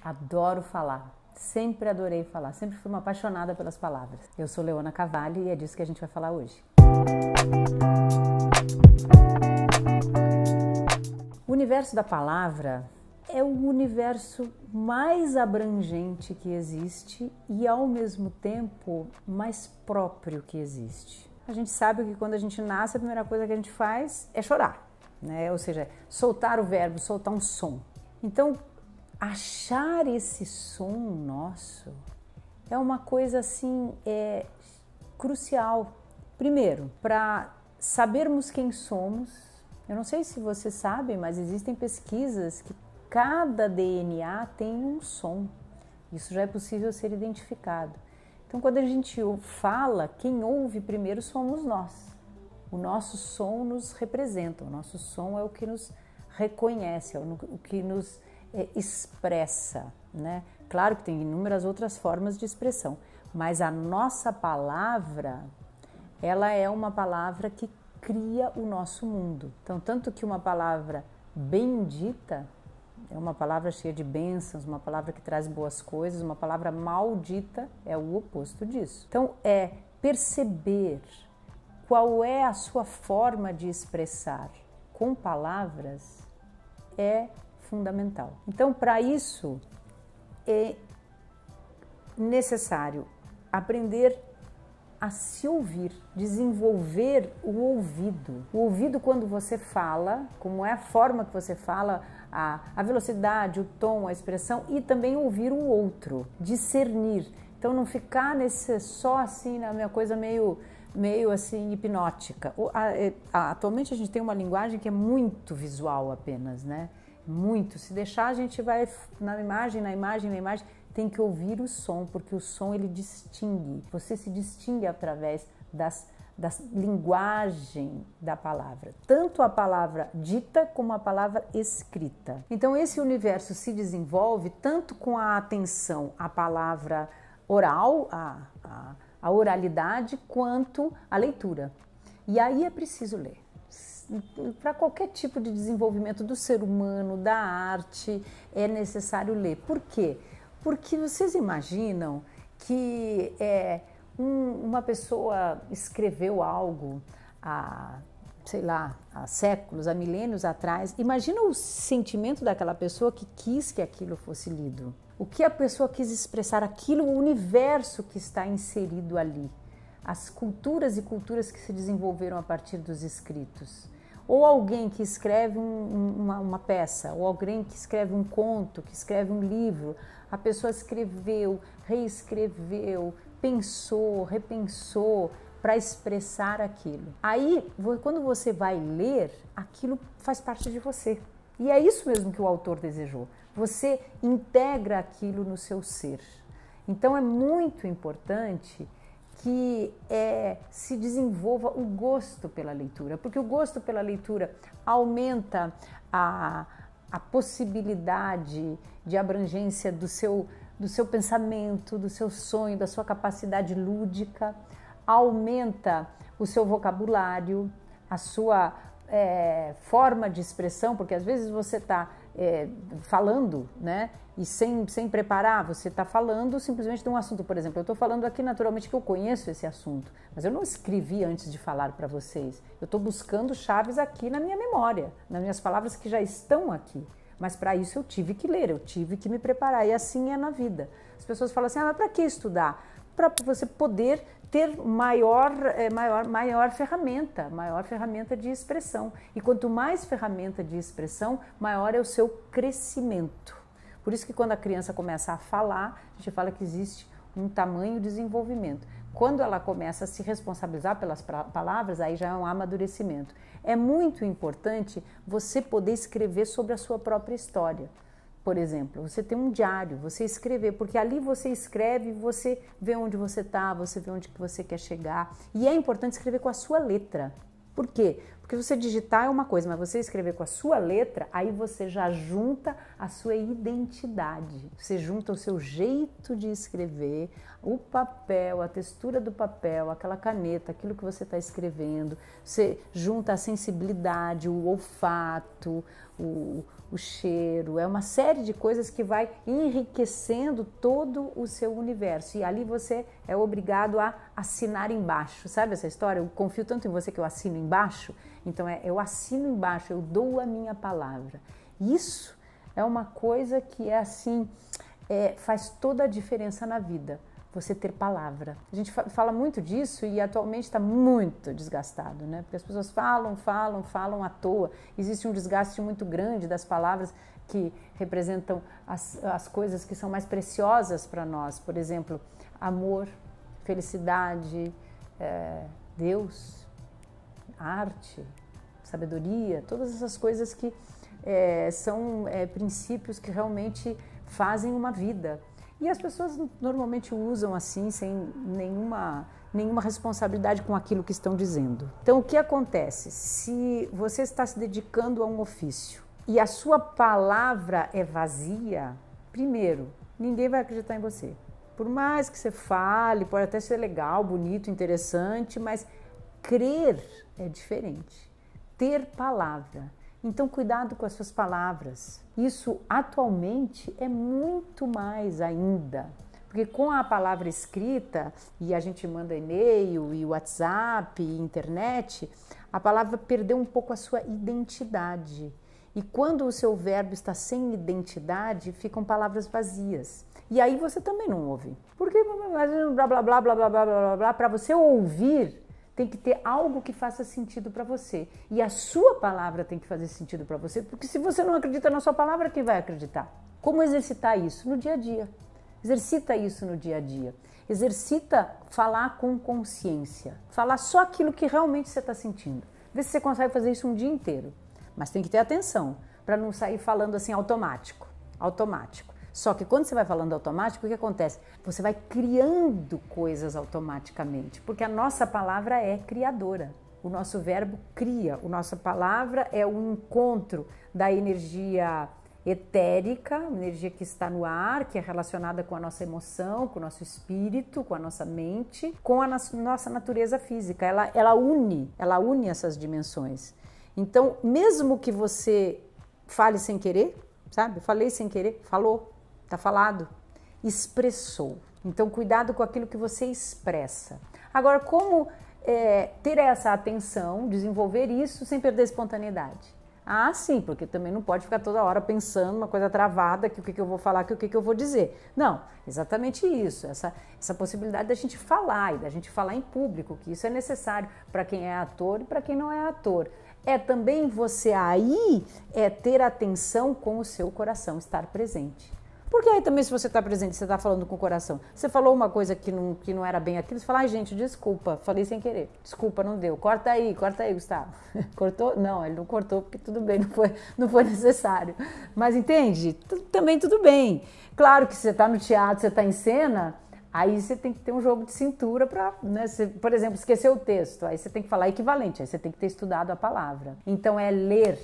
Adoro falar, sempre adorei falar, sempre fui uma apaixonada pelas palavras. Eu sou Leona Cavalli e é disso que a gente vai falar hoje. O universo da palavra é o universo mais abrangente que existe e, ao mesmo tempo, mais próprio que existe. A gente sabe que quando a gente nasce, a primeira coisa que a gente faz é chorar, né? Ou seja, soltar o verbo, soltar um som. Então, achar esse som nosso é uma coisa assim, crucial. Primeiro, para sabermos quem somos. Eu não sei se você sabe, mas existem pesquisas que cada DNA tem um som. Isso já é possível ser identificado. Então, quando a gente fala, quem ouve primeiro somos nós. O nosso som nos representa, o nosso som é o que nos reconhece, é o que nos expressa, né? Claro que tem inúmeras outras formas de expressão, mas a nossa palavra, ela é uma palavra que cria o nosso mundo. Então, tanto que uma palavra bendita é uma palavra cheia de bênçãos, uma palavra que traz boas coisas, uma palavra maldita é o oposto disso. Então, perceber qual é a sua forma de expressar com palavras é fundamental. Então, para isso, é necessário aprender a se ouvir, desenvolver o ouvido. O ouvido, quando você fala, como é a forma que você fala, a velocidade, o tom, a expressão, e também ouvir o outro, discernir. Então, não ficar só assim na minha coisa meio assim hipnótica. Atualmente a gente tem uma linguagem que é muito visual apenas, né? Muito. Se deixar, a gente vai na imagem, tem que ouvir o som, porque o som ele distingue. Você se distingue através da linguagem da palavra, tanto a palavra dita como a palavra escrita. Então esse universo se desenvolve tanto com a atenção à palavra oral, a oralidade, quanto a leitura. E aí é preciso ler. Para qualquer tipo de desenvolvimento do ser humano, da arte, é necessário ler. Por quê? Porque vocês imaginam que uma pessoa escreveu algo há séculos, há milênios atrás. Imagina o sentimento daquela pessoa que quis que aquilo fosse lido. O que a pessoa quis expressar, aquilo, o universo que está inserido ali. As culturas e culturas que se desenvolveram a partir dos escritos. Ou alguém que escreve uma peça, ou alguém que escreve um conto, que escreve um livro. A pessoa escreveu, reescreveu, pensou, repensou para expressar aquilo. Aí, quando você vai ler, aquilo faz parte de você. E é isso mesmo que o autor desejou. Você integra aquilo no seu ser. Então, é muito importante que se desenvolva o gosto pela leitura, porque o gosto pela leitura aumenta a possibilidade de abrangência do seu pensamento, do seu sonho, da sua capacidade lúdica, aumenta o seu vocabulário, a sua forma de expressão, porque às vezes você está falando, né? E sem preparar, você está falando simplesmente de um assunto. Por exemplo, eu estou falando aqui naturalmente que eu conheço esse assunto, mas eu não escrevi antes de falar para vocês. Eu estou buscando chaves aqui na minha memória, nas minhas palavras que já estão aqui. Mas para isso eu tive que ler, eu tive que me preparar. E assim é na vida. As pessoas falam assim, mas para que estudar? Para você poder ter maior ferramenta de expressão. E quanto mais ferramenta de expressão, maior é o seu crescimento. Por isso que quando a criança começa a falar, a gente fala que existe um tamanho de desenvolvimento. Quando ela começa a se responsabilizar pelas palavras, aí já é um amadurecimento. É muito importante você poder escrever sobre a sua própria história. Por exemplo, você tem um diário, você escrever, porque ali você escreve, você vê onde você está, você vê onde que você quer chegar. E é importante escrever com a sua letra. Por quê? Porque você digitar é uma coisa, mas você escrever com a sua letra, aí você já junta a sua identidade. Você junta o seu jeito de escrever, o papel, a textura do papel, aquela caneta, aquilo que você está escrevendo. Você junta a sensibilidade, o olfato, o cheiro, é uma série de coisas que vai enriquecendo todo o seu universo. E ali você é obrigado a assinar embaixo. Sabe essa história? Eu confio tanto em você que eu assino embaixo. Então eu assino embaixo, eu dou a minha palavra. Isso é uma coisa que é assim, faz toda a diferença na vida. Você ter palavra. A gente fala muito disso e atualmente está muito desgastado, né? Porque as pessoas falam à toa. Existe um desgaste muito grande das palavras que representam as coisas que são mais preciosas para nós. Por exemplo, amor, felicidade, Deus, arte, sabedoria, todas essas coisas que são princípios que realmente fazem uma vida. E as pessoas normalmente usam assim, sem nenhuma responsabilidade com aquilo que estão dizendo. Então, o que acontece? Se você está se dedicando a um ofício e a sua palavra é vazia, primeiro, ninguém vai acreditar em você. Por mais que você fale, pode até ser legal, bonito, interessante, mas crer é diferente. Ter palavra. Então, cuidado com as suas palavras. Isso, atualmente, é muito mais ainda. Porque com a palavra escrita, e a gente manda e-mail, e WhatsApp, e internet, a palavra perdeu um pouco a sua identidade. E quando o seu verbo está sem identidade, ficam palavras vazias. E aí você também não ouve. Porque blá, blá, blá, blá, blá, blá, blá, blá, blá, para você ouvir, tem que ter algo que faça sentido para você. E a sua palavra tem que fazer sentido para você, porque se você não acredita na sua palavra, quem vai acreditar? Como exercitar isso? No dia a dia. Exercita isso no dia a dia. Exercita falar com consciência. Falar só aquilo que realmente você está sentindo. Vê se você consegue fazer isso um dia inteiro. Mas tem que ter atenção, para não sair falando assim automático. Só que quando você vai falando automático, o que acontece? Você vai criando coisas automaticamente, porque a nossa palavra é criadora. O nosso verbo cria, a nossa palavra é o encontro da energia etérica, energia que está no ar, que é relacionada com a nossa emoção, com o nosso espírito, com a nossa mente, com a nossa natureza física. Ela une essas dimensões. Então, mesmo que você fale sem querer, sabe? Falei sem querer, falou. Está falado, expressou. Então, cuidado com aquilo que você expressa. Agora, como ter essa atenção, desenvolver isso sem perder a espontaneidade? Ah, sim, porque também não pode ficar toda hora pensando uma coisa travada, que o que eu vou falar, que o que eu vou dizer. Não, exatamente isso, essa possibilidade da gente falar e da gente falar em público, que isso é necessário para quem é ator e para quem não é ator. É também você aí ter atenção com o seu coração, estar presente. Porque aí também se você está presente, você está falando com o coração, você falou uma coisa que não era bem aquilo, você fala, ai gente, desculpa, falei sem querer, desculpa, não deu, corta aí, Gustavo. Cortou? Não, ele não cortou porque tudo bem, não foi necessário. Mas entende? Também tudo bem. Claro que você está no teatro, você está em cena, aí você tem que ter um jogo de cintura para, né, por exemplo, esquecer o texto, aí você tem que falar equivalente, aí você tem que ter estudado a palavra. Então é ler,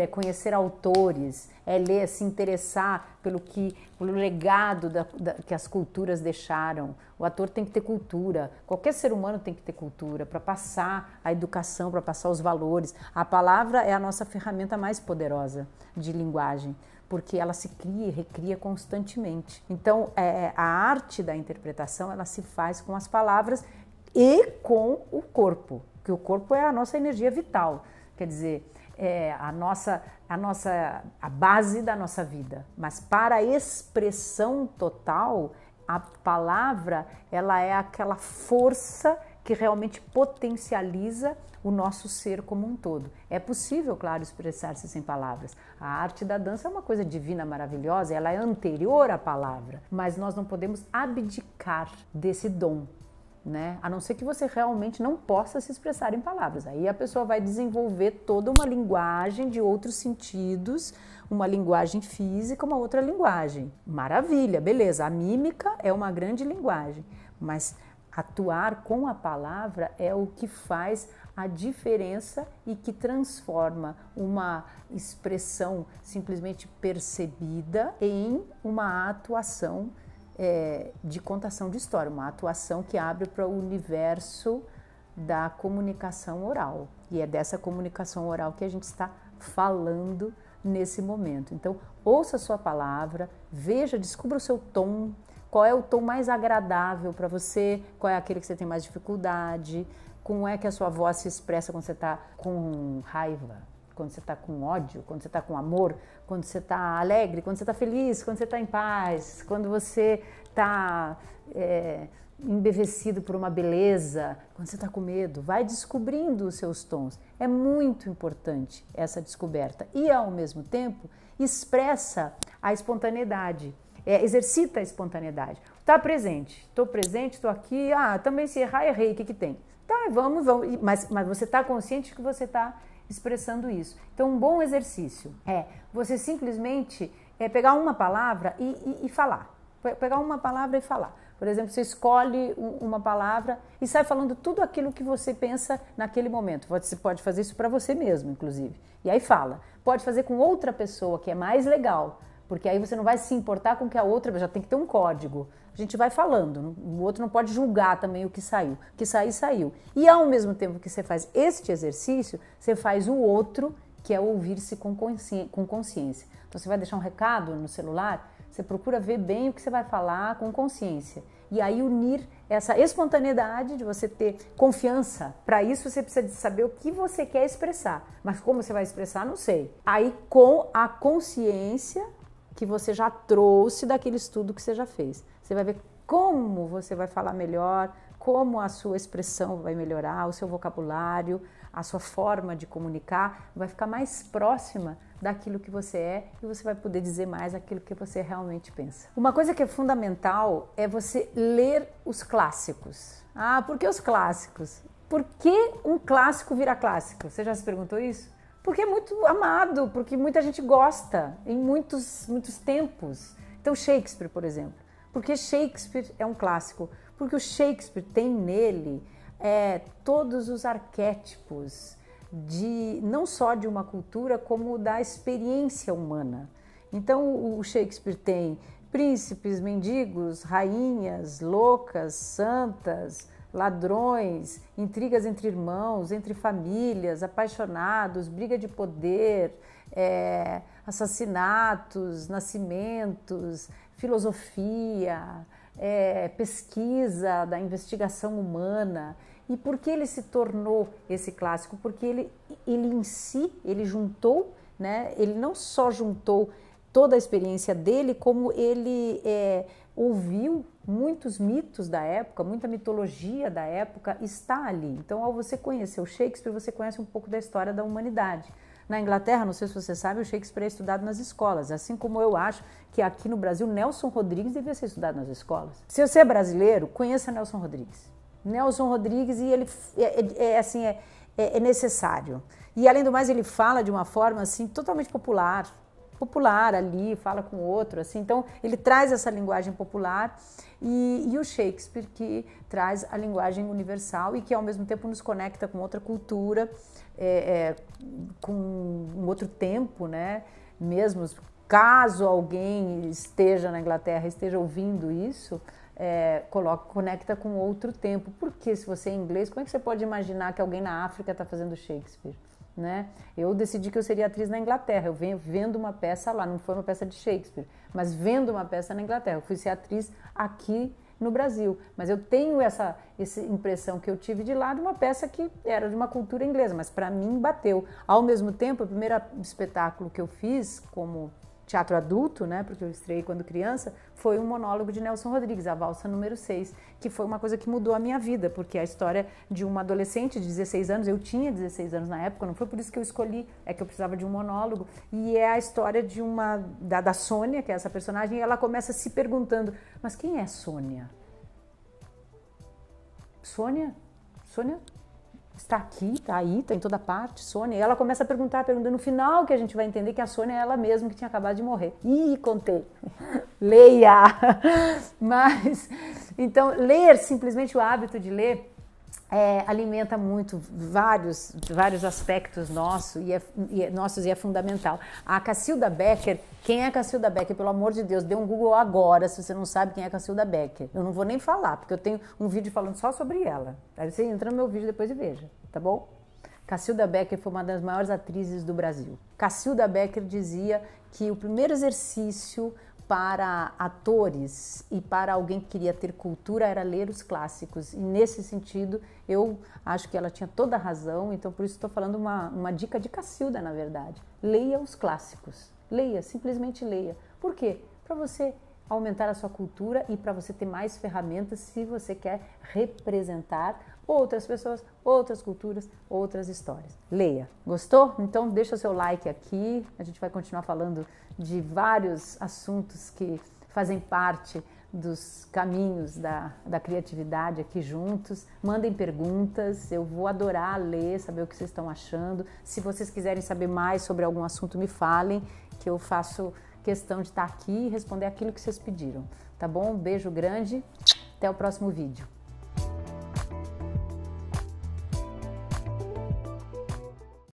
é conhecer autores, é ler, se interessar pelo legado que as culturas deixaram. O ator tem que ter cultura, qualquer ser humano tem que ter cultura para passar a educação, para passar os valores. A palavra é a nossa ferramenta mais poderosa de linguagem, porque ela se cria e recria constantemente. Então, a arte da interpretação, ela se faz com as palavras e com o corpo, que o corpo é a nossa energia vital, quer dizer, a base da nossa vida. Mas para a expressão total, a palavra, ela é aquela força que realmente potencializa o nosso ser como um todo. É possível, claro, expressar-se sem palavras. A arte da dança é uma coisa divina, maravilhosa, ela é anterior à palavra, mas nós não podemos abdicar desse dom, né? A não ser que você realmente não possa se expressar em palavras. Aí a pessoa vai desenvolver toda uma linguagem de outros sentidos, uma linguagem física, uma outra linguagem. Maravilha, beleza. A mímica é uma grande linguagem, mas atuar com a palavra é o que faz a diferença e que transforma uma expressão simplesmente percebida em uma atuação de contação de história, uma atuação que abre para o universo da comunicação oral. E é dessa comunicação oral que a gente está falando nesse momento. Então, ouça a sua palavra, veja, descubra o seu tom, qual é o tom mais agradável para você, qual é aquele que você tem mais dificuldade, como é que a sua voz se expressa quando você está com raiva, quando você está com ódio, quando você está com amor, quando você está alegre, quando você está feliz, quando você está em paz, quando você está embevecido por uma beleza, quando você está com medo. Vai descobrindo os seus tons. É muito importante essa descoberta. E, ao mesmo tempo, expressa a espontaneidade. Exercita a espontaneidade. Está presente. Estou presente, estou aqui. Também se errar, errei. O que tem? Tá, vamos. Mas você está consciente de que você está expressando isso. Então, um bom exercício é você simplesmente pegar uma palavra e falar. Pegar uma palavra e falar. Por exemplo, você escolhe uma palavra e sai falando tudo aquilo que você pensa naquele momento. Você pode fazer isso para você mesmo, inclusive. E aí fala. Pode fazer com outra pessoa, que é mais legal, porque aí você não vai se importar com que a outra, já tem que ter um código. A gente vai falando, o outro não pode julgar também o que saiu. O que sair, saiu. E ao mesmo tempo que você faz este exercício, você faz o outro, que é ouvir-se com consciência. Então você vai deixar um recado no celular, você procura ver bem o que você vai falar com consciência. E aí unir essa espontaneidade de você ter confiança. Para isso você precisa de saber o que você quer expressar. Mas como você vai expressar, não sei. Aí com a consciência que você já trouxe daquele estudo que você já fez. Você vai ver como você vai falar melhor, como a sua expressão vai melhorar, o seu vocabulário, a sua forma de comunicar vai ficar mais próxima daquilo que você é e você vai poder dizer mais aquilo que você realmente pensa. Uma coisa que é fundamental é você ler os clássicos. Por que os clássicos? Por que um clássico vira clássico? Você já se perguntou isso? Porque é muito amado, porque muita gente gosta em muitos tempos. Então Shakespeare, por exemplo. Por que Shakespeare é um clássico? Porque o Shakespeare tem nele todos os arquétipos não só de uma cultura, como da experiência humana. Então o Shakespeare tem príncipes, mendigos, rainhas, loucas, santas, ladrões, intrigas entre irmãos, entre famílias, apaixonados, briga de poder, assassinatos, nascimentos, filosofia, pesquisa da investigação humana. E por que ele se tornou esse clássico? Porque ele em si, ele juntou, né? Ele não só juntou toda a experiência dele, como ele ouviu muitos mitos da época, muita mitologia da época está ali. Então, ao você conhecer o Shakespeare, você conhece um pouco da história da humanidade. Na Inglaterra, não sei se você sabe, o Shakespeare é estudado nas escolas, assim como eu acho que aqui no Brasil, Nelson Rodrigues devia ser estudado nas escolas. Se você é brasileiro, conheça Nelson Rodrigues. Nelson Rodrigues, e ele é necessário. E além do mais, ele fala de uma forma assim totalmente popular ali, fala com o outro, assim. Então ele traz essa linguagem popular e o Shakespeare que traz a linguagem universal e que ao mesmo tempo nos conecta com outra cultura, com um outro tempo, né? Mesmo caso alguém esteja na Inglaterra, esteja ouvindo isso, conecta com outro tempo. Porque se você é inglês, como é que você pode imaginar que alguém na África está fazendo Shakespeare? Né? Eu decidi que eu seria atriz na Inglaterra, eu venho vendo uma peça lá, não foi uma peça de Shakespeare, mas vendo uma peça na Inglaterra. Eu fui ser atriz aqui no Brasil, mas eu tenho essa impressão que eu tive de lá de uma peça que era de uma cultura inglesa, mas para mim bateu. Ao mesmo tempo, o primeiro espetáculo que eu fiz como teatro adulto, né, porque eu estreiei quando criança, foi um monólogo de Nelson Rodrigues, A Valsa número 6, que foi uma coisa que mudou a minha vida, porque é a história de uma adolescente de 16 anos, eu tinha 16 anos na época, não foi por isso que eu escolhi, é que eu precisava de um monólogo, e é a história de da Sônia, que é essa personagem, e ela começa se perguntando, mas quem é Sônia? Sônia está aqui, está aí, está em toda parte, Sônia. E ela começa a perguntando no final que a gente vai entender que a Sônia é ela mesma que tinha acabado de morrer. Ih, contei. Leia! Mas, então, ler, simplesmente o hábito de ler, alimenta muito vários aspectos nossos e é fundamental. A Cacilda Becker, quem é a Cacilda Becker? Pelo amor de Deus, dê um Google agora se você não sabe quem é a Cacilda Becker. Eu não vou nem falar, porque eu tenho um vídeo falando só sobre ela. Aí você entra no meu vídeo depois e veja, tá bom? Cacilda Becker foi uma das maiores atrizes do Brasil. Cacilda Becker dizia que o primeiro exercício para atores e para alguém que queria ter cultura era ler os clássicos. E nesse sentido, eu acho que ela tinha toda a razão, então por isso estou falando uma dica de Cacilda, na verdade. Leia os clássicos. Leia, simplesmente leia. Por quê? Para você aumentar a sua cultura e para você ter mais ferramentas se você quer representar outras pessoas, outras culturas, outras histórias. Leia. Gostou? Então deixa o seu like aqui. A gente vai continuar falando de vários assuntos que fazem parte dos caminhos da criatividade aqui juntos. Mandem perguntas, eu vou adorar ler, saber o que vocês estão achando. Se vocês quiserem saber mais sobre algum assunto, me falem, que eu faço questão de estar aqui e responder aquilo que vocês pediram. Tá bom? Um beijo grande, até o próximo vídeo.